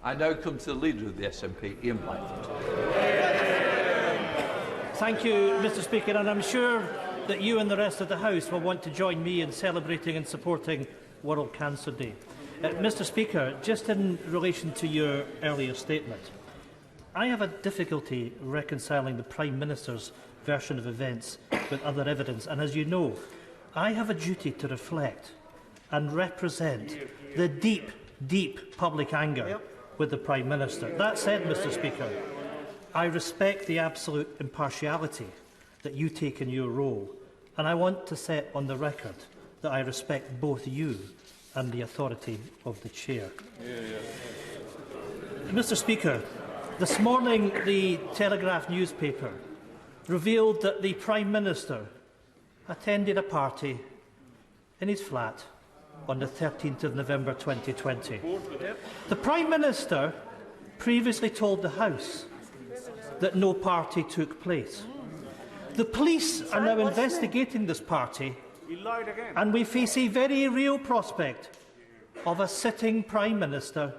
I now come to the Leader of the SNP, Ian Blackford. Thank you, Mr Speaker, and I'm sure that you and the rest of the House will want to join me in celebrating and supporting World Cancer Day. Mr Speaker, just in relation to your earlier statement, I have a difficulty reconciling the Prime Minister's version of events with other evidence, and as you know, I have a duty to reflect and represent the deep, deep public anger with the Prime Minister. That said, Mr Speaker, I respect the absolute impartiality that you take in your role, and I want to set on the record that I respect both you and the authority of the Chair. Mr Speaker, this morning the Telegraph newspaper revealed that the Prime Minister attended a party in his flat on the 13th of November 2020. The Prime Minister previously told the House that no party took place. The police are now investigating this party, and we face a very real prospect of a sitting Prime Minister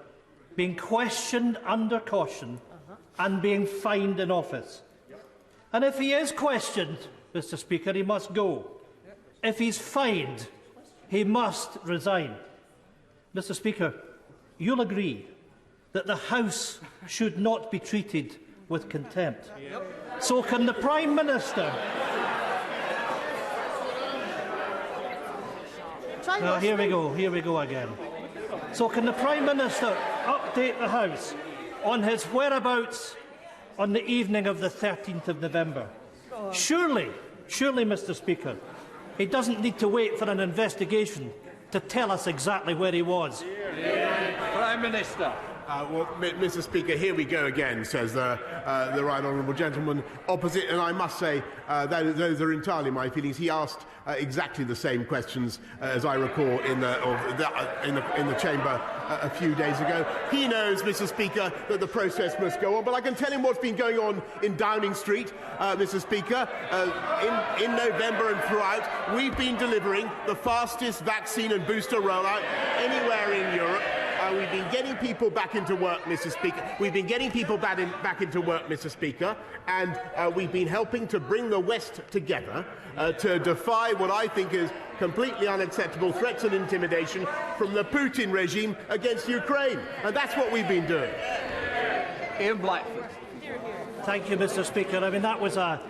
being questioned under caution and being fined in office. And if he is questioned, Mr Speaker, he must go. If he's fined, he must resign. Mr Speaker, you'll agree that the House should not be treated with contempt. So can the Prime Minister... here we go again. So can the Prime Minister update the House on his whereabouts on the evening of the 13th of November? Surely, Mr Speaker, he doesn't need to wait for an investigation to tell us exactly where he was. Prime Minister. Well, Mr Speaker, here we go again, says the right honourable gentleman opposite, and I must say those are entirely my feelings. He asked exactly the same questions as I recall in the chamber a few days ago. He knows, Mr Speaker, that the process must go on, but I can tell him what's been going on in Downing Street, Mr Speaker. In November and throughout, we've been delivering the fastest vaccine and booster rollout anywhere in Europe. We've been getting people back into work, Mr Speaker. We've been getting people back into work, Mr Speaker, and we've been helping to bring the West together to defy what I think is completely unacceptable threats and intimidation from the Putin regime against Ukraine. And that's what we've been doing. Ian Blackford. Thank you, Mr Speaker. I mean, that was a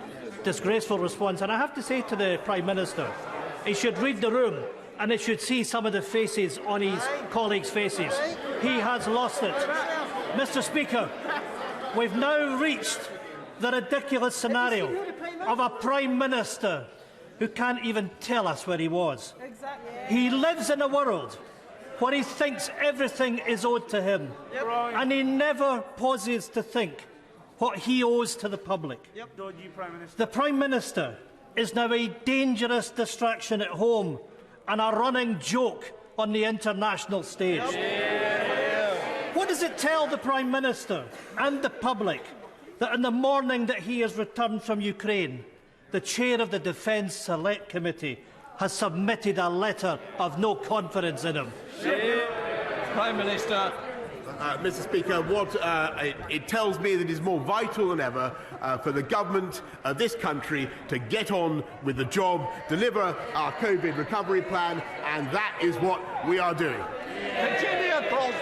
disgraceful response. And I have to say to the Prime Minister, he should read the room and he should see some of the faces on his colleagues' faces. He has lost it. Mr Speaker, we've now reached the ridiculous scenario of a Prime Minister who can't even tell us where he was. He lives in a world where he thinks everything is owed to him, and he never pauses to think what he owes to the public. The Prime Minister is now a dangerous distraction at home and a running joke on the international stage. What does it tell the Prime Minister and the public that in the morning that he has returned from Ukraine, the chair of the Defence Select Committee has submitted a letter of no confidence in him? Prime Minister. Mr Speaker, it tells me that it is more vital than ever for the government of this country to get on with the job, deliver our COVID recovery plan, and that is what we are doing. Continue, Paul.